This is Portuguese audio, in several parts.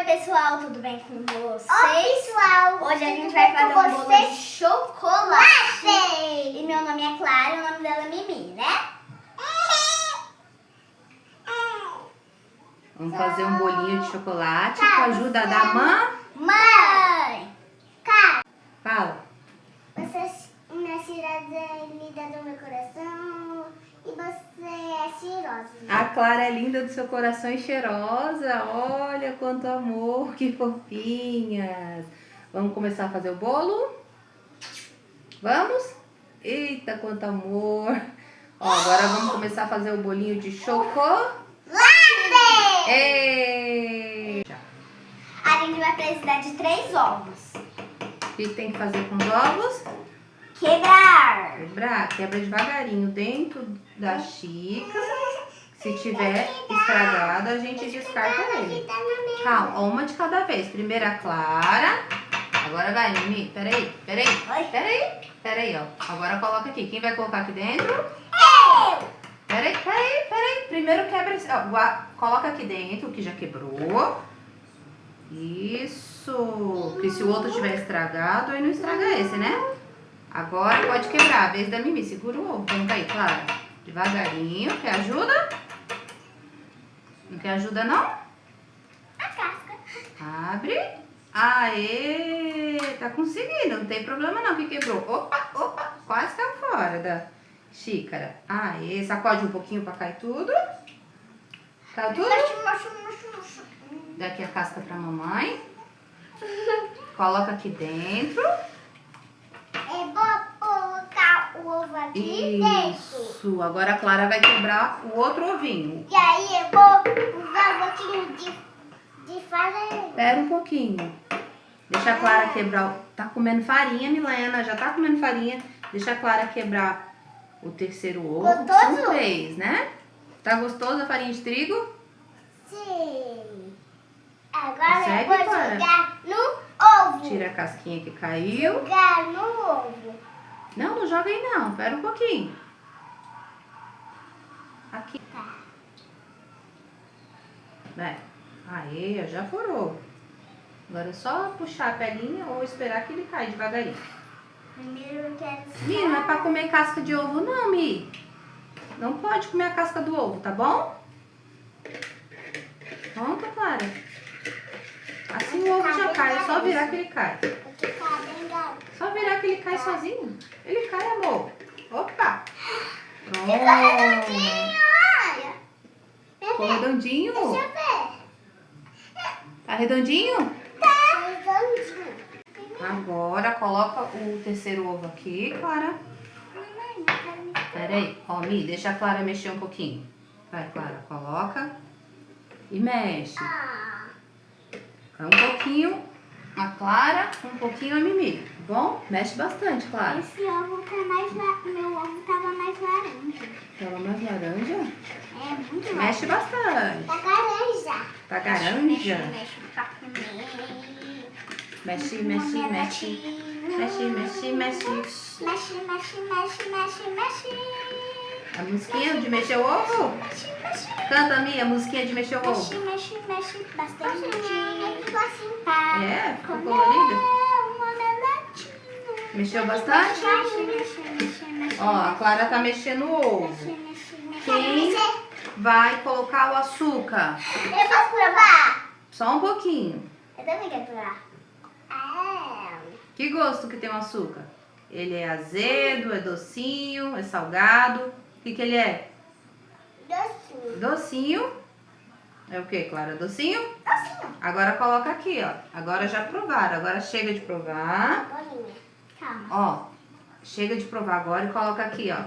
Oi pessoal, tudo bem com vocês? Oi pessoal! Hoje a gente vai fazer um bolo de chocolate. E meu nome é Clara e o nome dela é Mimi, né? Vamos fazer um bolinho de chocolate com a ajuda da Mãe! Cara, Fala. você é uma cidadã linda do meu coração e você é cheirosa. A Clara é linda do seu coração e cheirosa. Olha quanto amor, que fofinhas. Vamos começar a fazer o bolo? Vamos? Eita, quanto amor. Ó, agora vamos começar a fazer o bolinho de chocolate. Ei! A gente vai precisar de 3 ovos. O que tem que fazer com os ovos? Quebrar. Quebra devagarinho dentro da xícara. Se tiver estragado, a gente descarta ele. Calma, uma de cada vez. Primeiro a Clara. Agora vai, Mimi. Peraí, ó. Agora coloca aqui. Quem vai colocar aqui dentro? Eu! Peraí. Primeiro quebra esse. Ó, coloca aqui dentro o que já quebrou. Isso. Porque se o outro tiver estragado, aí não estraga esse, né? Agora pode quebrar. A vez da Mimi. Segura o ovo. Vamos cair, Clara. Devagarinho. Quer ajuda? Não quer ajuda, não? A casca. Abre. Aê! Tá conseguindo. Não tem problema não que quebrou. Opa. Quase caiu fora da xícara. Aê. Sacode um pouquinho pra cair tudo. Caiu tudo? Dá aqui a casca pra mamãe. Coloca aqui dentro. Eu vou colocar o ovo aqui dentro. Isso. Agora a Clara vai quebrar o outro ovinho. E aí eu vou usar um pouquinho de farinha. Espera um pouquinho. Deixa a Clara quebrar. Tá comendo farinha, Milena. Já tá comendo farinha. Deixa a Clara quebrar o terceiro ovo. Gostoso? São 3, né? Tá gostoso a farinha de trigo? Sim. Agora Consegue, eu vou Clara? jogar no ovo. Tira a casquinha que caiu. Jogar no ovo. Não joga aí não. Espera um pouquinho. Aqui. Vai. Aê, já furou. Agora é só puxar a pelinha ou esperar que ele caia devagarinho. Primeiro eu quero... Mi, não é pra comer casca de ovo não, Mi. Não pode comer a casca do ovo, tá bom? Pronto, Clara. Assim o ovo já cai, é só virar que ele cai. Aqui tá bem gato. Só virar que ele cai sozinho. Ele cai, amor. Opa. Pronto. Olha. Ficou redondinho? Deixa eu ver. Tá redondinho? Tá redondinho. Agora coloca o terceiro ovo aqui, Clara. Mamãe, não quero me... Pera aí. Ó, Mi, deixa a Clara mexer um pouquinho. Vai, Clara, coloca. E mexe. Um pouquinho a Clara, um pouquinho a Mimi, tá bom? Mexe bastante, Clara. Esse ovo tá mais... Meu ovo tava mais laranja. Tava mais laranja? É muito laranja. Mexe bastante. Tá laranja. Tá laranja? Mexe pra comer. Mexe. Mexe. A musiquinha de mexer o ovo? Canta, Mi, a musiquinha de mexer o ovo. Mexe bastante. É, ficou colorida? Mexeu bastante? Ó, a Clara tá mexendo o ovo. Quem vai colocar o açúcar? Eu posso provar? Só um pouquinho. Eu também quero provar. Que gosto que tem o açúcar? Ele é azedo, é docinho, é salgado. O que ele é? Docinho. Docinho. É o que, Clara? Docinho? Agora coloca aqui, ó. Agora já provaram. Agora chega de provar. Bolinha. Calma. Ó, chega de provar agora e coloca aqui, ó.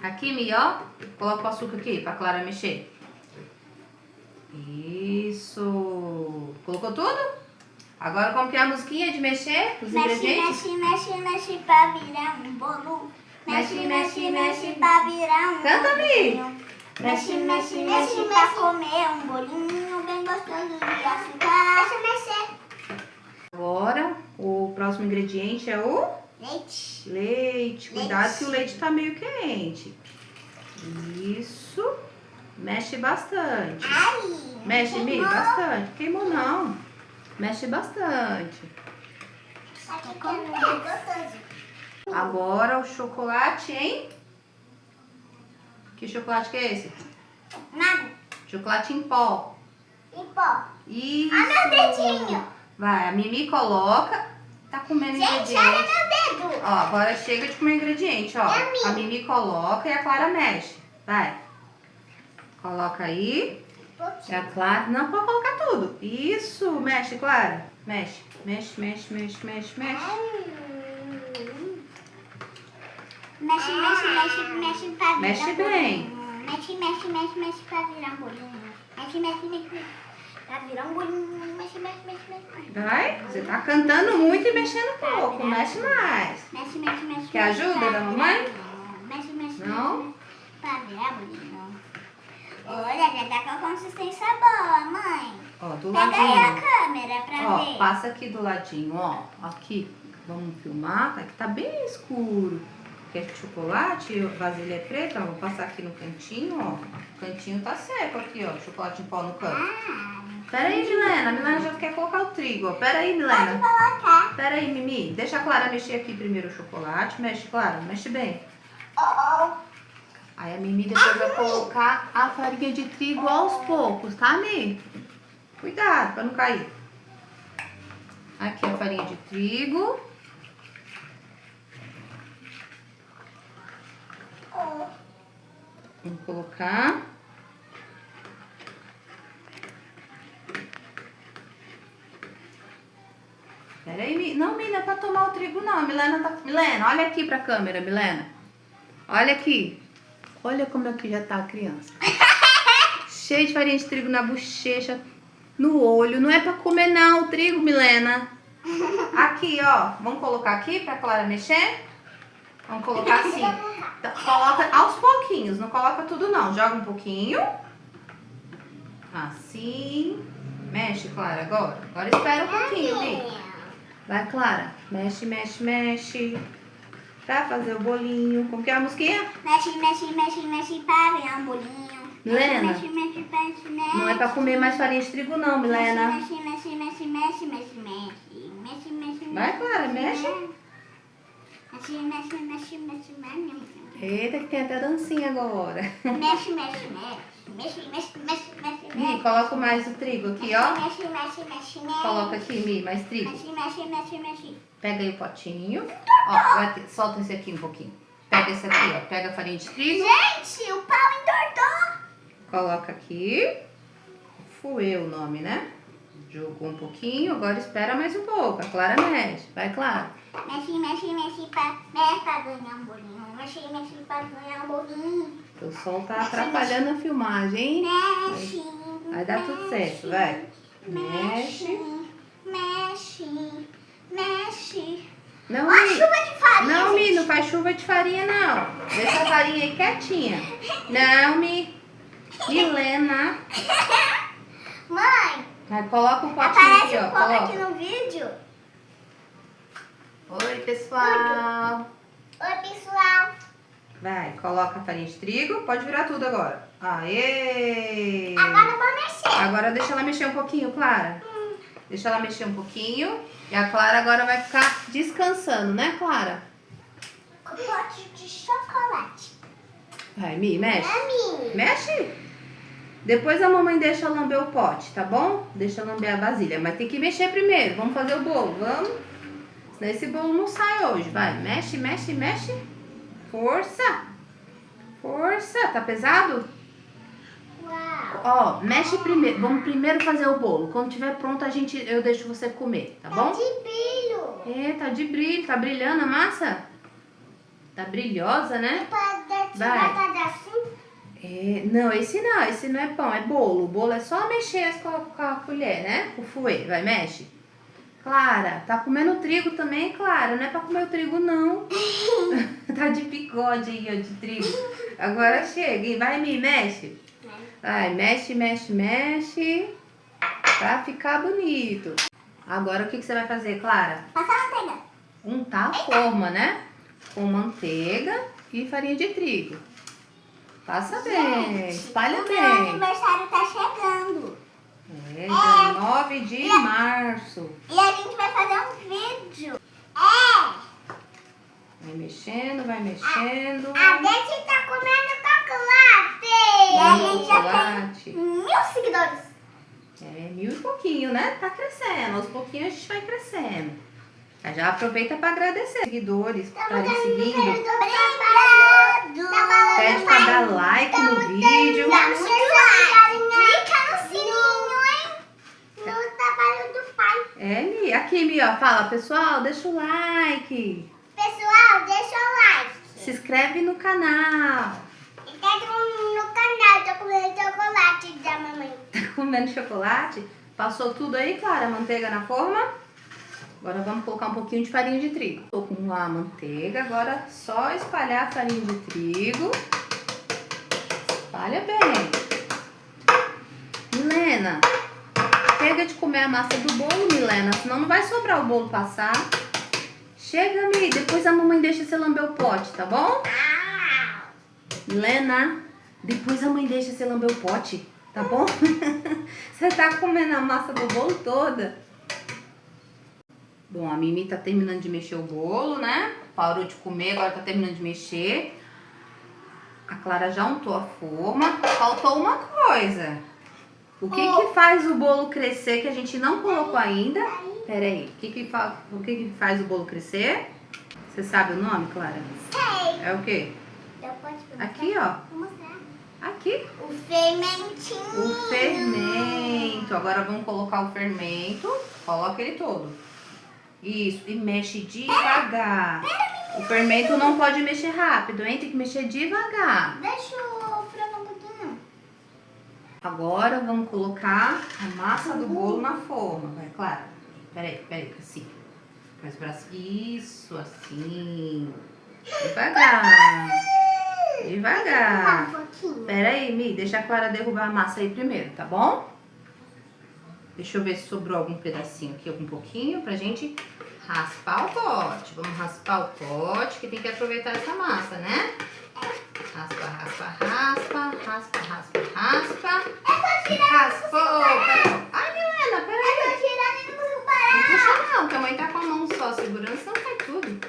Aqui, Mi, ó. Coloca o açúcar aqui pra Clara mexer. Isso. Colocou tudo? Agora como que é a musiquinha de mexer? Os ingredientes? Mexe pra virar um bolo. Mexe pra virar um Canta, Mi. bolinho. Mexe pra comer um bolinho bem gostoso de açúcar. Mexe. Agora, o próximo ingrediente é o Leite. leite. Cuidado que o leite tá meio quente. Isso. Mexe bastante. Ai, Mexe, Mi, bastante. Queimou não. Mexe bastante. Aqui é gostoso. Agora o chocolate, hein? Que chocolate que é esse? Nada. Chocolate em pó. E pó. Isso. Ah, meu dedinho. Vai, a Mimi coloca. Tá comendo Gente, ingrediente. olha meu dedo. Ó, agora chega de comer ingrediente, ó. E a Mimi? A Mimi coloca e a Clara mexe. Vai. Coloca aí. E a Clara... Não, pode colocar tudo. Isso. Mexe, Clara. Mexe. Mexe, mexe, mexe, mexe, mexe. Mexe, mexe, mexe, mexe pra virar Mexe bem. bolinho. Mexe, mexe, mexe, mexe pra virar um bolinho. Mexe, mexe, mexe pra virar um bolinho. Mexe, mexe, mexe, mexe. Vai. Você tá cantando muito e mexendo pouco. Mexe mais. Mexe, mexe, mexe. Quer ajuda da mamãe? Mexe, mexe, Não? mexe. Pra virar bolinho. Olha, já tá com a consistência boa, mãe. Ó, do Pega aí a ladinho. câmera pra Ó, ver. passa aqui do ladinho, ó. Aqui. Vamos filmar. Aqui tá bem escuro. Quer chocolate? A vasilha é preta. Vou passar aqui no cantinho, ó. O cantinho tá seco aqui, ó. Chocolate em pó no canto. Ah, Pera aí, Milena. A Milena já quer colocar o trigo, ó. Pera aí, pode Milena. colocar. Pera aí, Mimi. Deixa a Clara mexer aqui primeiro o chocolate. Mexe, Clara. Mexe bem. Aí a Mimi depois vai colocar a farinha de trigo aos poucos, tá, Mi? Cuidado pra não cair. Aqui a farinha de trigo. Vamos colocar. Pera aí, Mi. Não, Mi, não é pra tomar o trigo, não. A Milena tá... Milena, olha aqui pra câmera, Milena. Olha aqui. Olha como aqui já tá a criança. Cheio de farinha de trigo na bochecha, no olho. Não é pra comer, não, o trigo, Milena. Aqui, ó. Vamos colocar aqui pra Clara mexer? Vamos colocar assim. Então, coloca aos pouquinhos, não coloca tudo não. Joga um pouquinho. Assim. Mexe, Clara, agora. Agora espera um pouquinho, Mi. Vai, Clara. Mexe, mexe, mexe. Pra fazer o bolinho. Como que é a musiquinha? Mexe, mexe, mexe, mexe pra virar um bolinho. Milena, Mexe, mexe, mexe, mexe. não é pra comer mais farinha de trigo não, Milena. Mexe, mexe, mexe, mexe, mexe, mexe. Mexe, mexe, Vai, Clara, mexe. Mexe, mexe, mexe, mexe, mexe. Eita, que tem até dancinha agora. Mexe, mexe, mexe. Mexe, mexe, mexe, mexe, Mi, mexe. coloca mais o trigo aqui, ó. Mexe, mexe, mexe, mexe. Coloca aqui, Mi, mais trigo. Mexe, mexe, mexe, mexe. Pega aí o potinho. Ó, solta esse aqui um pouquinho. Pega esse aqui, ó. Pega a farinha de trigo. Gente, o pau entortou. Coloca aqui. Fuê o nome, né? Jogou um pouquinho. Agora espera mais um pouco. A Clara mexe. Vai, Clara. Mexe, mexe, mexe pra ganhar um bolinho. Mexe, mexe pra ganhar um bolinho. O sol tá atrapalhando a filmagem, hein? Mexe. Vai dar tudo certo, vai. Mexe. Mexe. Mexe. Não, Olha a Mi. chuva de farinha. Não, Mi, gente. não faz chuva de farinha, não. Deixa a farinha aí quietinha. Não, Mi. Milena. Mãe, Vai, coloca o potinho aparece aqui, ó. um pouco aqui Coloca. no vídeo. Oi, pessoal. Oi, pessoal. Vai, coloca a farinha de trigo. Pode virar tudo agora. Aê! Agora eu vou mexer. Agora deixa ela mexer um pouquinho, Clara. Deixa ela mexer um pouquinho. E a Clara agora vai ficar descansando, né, Clara? Com pote de chocolate. Vai, Mi, mexe. Mami. Mexe. Depois a mamãe deixa lamber o pote, tá bom? Deixa lamber a vasilha. Mas tem que mexer primeiro. Vamos fazer o bolo, vamos? Senão esse bolo não sai hoje. Vai, mexe, mexe, mexe. Força. Força. Tá pesado? Uau. Ó, mexe primeiro. Vamos primeiro fazer o bolo. Quando tiver pronto, eu deixo você comer, tá bom? Tá de brilho. É, tá de brilho. Tá brilhando a massa? Tá brilhosa, né? Pode Vai. tirar assim. É, não, esse não é pão, é bolo. O bolo é só mexer com a colher, né? O fouet, vai, mexe. Clara, tá comendo trigo também, Clara? Não é pra comer o trigo, não. Tá de bigode aí, ó, de trigo. Agora chega, e vai, Me, mexe. Vai, mexe, mexe, mexe. Pra ficar bonito. Agora o que você vai fazer, Clara? Passa a manteiga. Untar a forma, né? Com manteiga e farinha de trigo. Passa bem, espalha O meu bem. aniversário tá chegando. É, 19 de março. E a gente vai fazer um vídeo. É. Vai mexendo, vai mexendo. A gente tá comendo chocolate. E a gente já Chocolate. tem 1000 seguidores. É, 1000 e pouquinho, né? Tá crescendo. Aos pouquinhos a gente vai crescendo. Aí já aproveita para agradecer os seguidores por estarem seguindo. Obrigado. Pede para dar like no vídeo. Dá muito like. Clica no sininho, hein? No trabalho do pai. É, Mi. Aqui, Mi, ó. Fala, pessoal, deixa o like. Pessoal, deixa o like. Se inscreve no canal. Entra no canal, tô comendo chocolate da mamãe. Tá comendo chocolate? Passou tudo aí, Clara? Manteiga na forma? Agora vamos colocar um pouquinho de farinha de trigo. Tô com a manteiga, agora só espalhar a farinha de trigo. Espalha bem. Milena, chega de comer a massa do bolo, Milena, senão não vai sobrar o bolo passar. Chega, Mi, depois a mamãe deixa você lamber o pote, tá bom? Milena, depois a mãe deixa você lamber o pote, tá bom? Você tá comendo a massa do bolo toda. Bom, a Mimi tá terminando de mexer o bolo, né? Parou de comer, agora tá terminando de mexer. A Clara já untou a forma. Faltou uma coisa. O que que faz o bolo crescer que a gente não colocou ainda? Pera aí, o que que faz o bolo crescer? Você sabe o nome, Clara? Sei. É o quê? Eu posso mostrar? Aqui, ó. Vou mostrar. Aqui. O fermentinho. O fermento. Agora vamos colocar o fermento. Coloca ele todo. Isso. E mexe devagar. O fermento não pode mexer rápido, hein? Tem que mexer devagar. Deixa eu provar um pouquinho. Agora vamos colocar a massa do bolo na forma. Vai, Clara. Peraí. Assim. Faz o braço. Isso, assim. Devagar. Devagar. Um pouquinho. Pera aí, Mi, deixa a Clara derrubar a massa aí primeiro, tá bom? Deixa eu ver se sobrou algum pedacinho aqui, algum pouquinho, pra gente raspar o pote. Vamos raspar o pote, que tem que aproveitar essa massa, né? Raspa. Raspou. Ai, Milena, peraí. Eu tô tirando e não consigo Não parar. puxa não, que a mãe tá com a mão só segurando, senão cai tudo.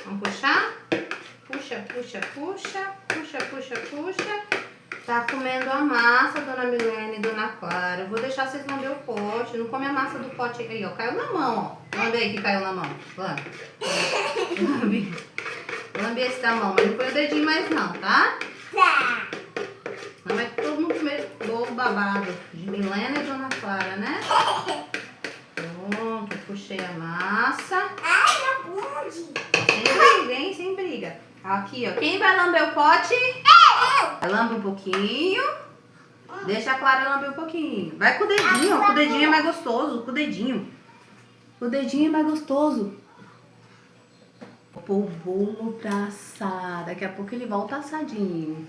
Vamos puxar? Puxa. Tá comendo a massa, dona Milena e dona Clara. Eu vou deixar vocês lamber o pote. Não come a massa do pote aí, ó. Caiu na mão, ó. Lambe aí que caiu na mão. Lambe esse da mão, mas não põe o dedinho mais não, tá? Tá. Não vai todo mundo comer bolo babado de Milena e dona Clara, né? Pronto, puxei a massa. Ai, meu bunde. Sem briga, hein? Sem briga. Aqui, ó. Quem vai lamber o pote? Eu. Lambe um pouquinho. Deixa a Clara lamber um pouquinho. Vai com o dedinho, ó. Com o dedinho é mais gostoso. Com o dedinho. O dedinho é mais gostoso. Vou pôr o bolo pra assar. Daqui a pouco ele volta assadinho.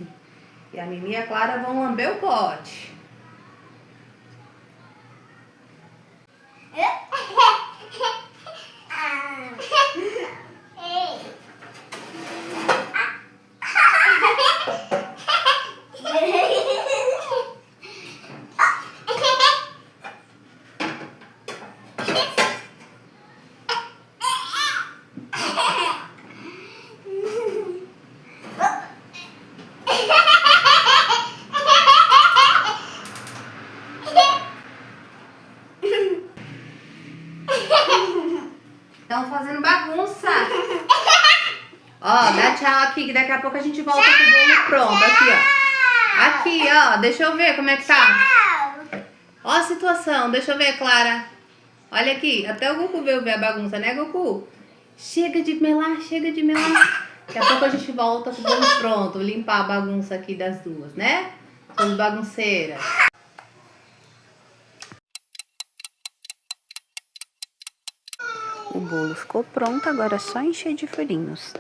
E a Mimi e a Clara vão lamber o pote. Estão fazendo bagunça. Ó, dá tchau aqui, que daqui a pouco a gente volta com o bolo pronto. Aqui, ó. Aqui, ó. Deixa eu ver como é que tá. Ó a situação. Deixa eu ver, Clara. Olha aqui. Até o Goku veio ver a bagunça, né, Goku? Chega de melar. Daqui a pouco a gente volta com o bolo pronto. Limpar a bagunça aqui das duas, né? Somos bagunceiras. O bolo ficou pronto, agora é só encher de furinhos.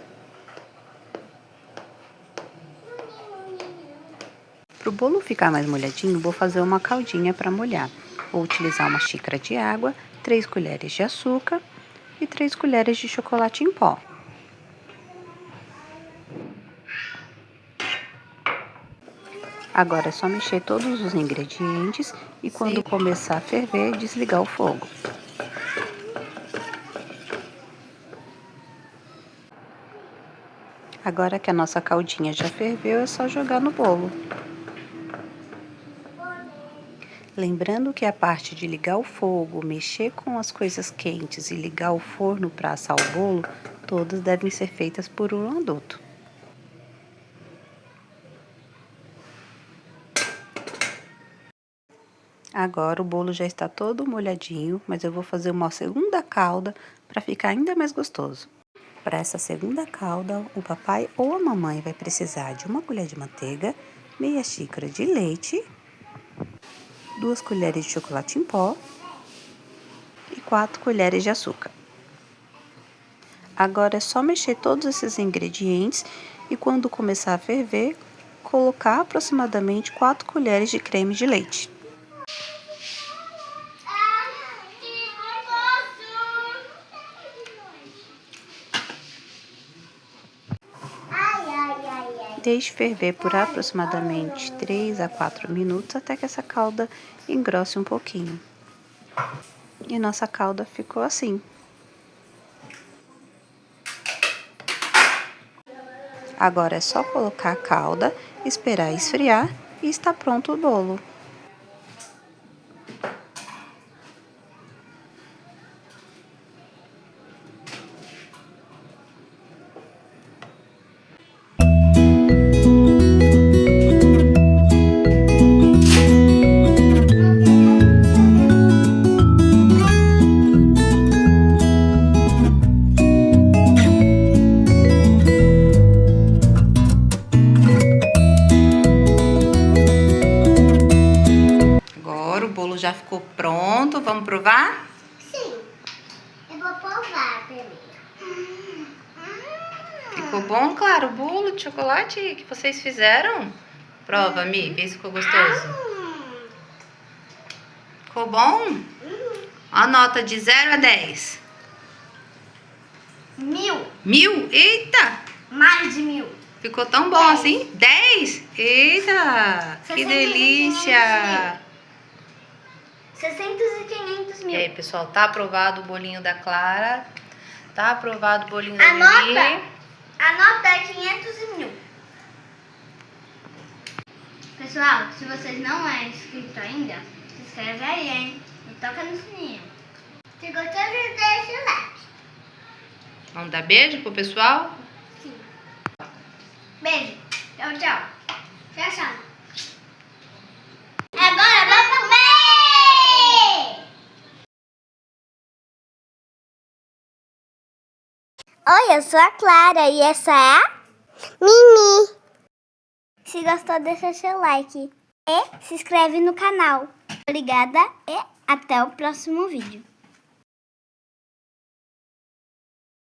Para o bolo ficar mais molhadinho, vou fazer uma caldinha para molhar. Vou utilizar uma xícara de água, 3 colheres de açúcar e 3 colheres de chocolate em pó. Agora é só mexer todos os ingredientes e quando começar a ferver, desligar o fogo. Agora que a nossa caldinha já ferveu, é só jogar no bolo. Lembrando que a parte de ligar o fogo, mexer com as coisas quentes e ligar o forno para assar o bolo, todas devem ser feitas por um adulto. Agora o bolo já está todo molhadinho, mas eu vou fazer uma segunda calda para ficar ainda mais gostoso. Para essa segunda calda, o papai ou a mamãe vai precisar de 1 colher de manteiga, meia xícara de leite, 2 colheres de chocolate em pó e 4 colheres de açúcar. Agora é só mexer todos esses ingredientes e quando começar a ferver, colocar aproximadamente 4 colheres de creme de leite. Deixe ferver por aproximadamente 3 a 4 minutos até que essa calda engrosse um pouquinho. E nossa calda ficou assim. Agora é só colocar a calda, esperar esfriar e está pronto o bolo. Agora o bolo já ficou pronto, vamos provar? Sim, eu vou provar primeiro. Ficou bom, claro, o bolo de chocolate que vocês fizeram? Prova, Mi, vê se ficou gostoso. Ficou bom? A nota de 0 a 10. 1000. 1000? Eita! Mais de 1000. Ficou tão bom assim? 10? Eita! Que 600 delícia! 600 e 500 E mil. aí, pessoal, tá aprovado o bolinho da Clara? Tá aprovado o bolinho da A Lili? nota é 500 e 1000. Pessoal, se vocês não é inscrito ainda, se inscreve aí, hein? E toca no sininho. Se gostou, deixa o like. Vamos dar beijo pro pessoal? Sim. Beijo. Tchau, tchau. Tchau, tchau. Agora vamos comer! Oi, eu sou a Clara e essa é a Mimi. Se gostou, deixa seu like e se inscreve no canal. Obrigada e até o próximo vídeo.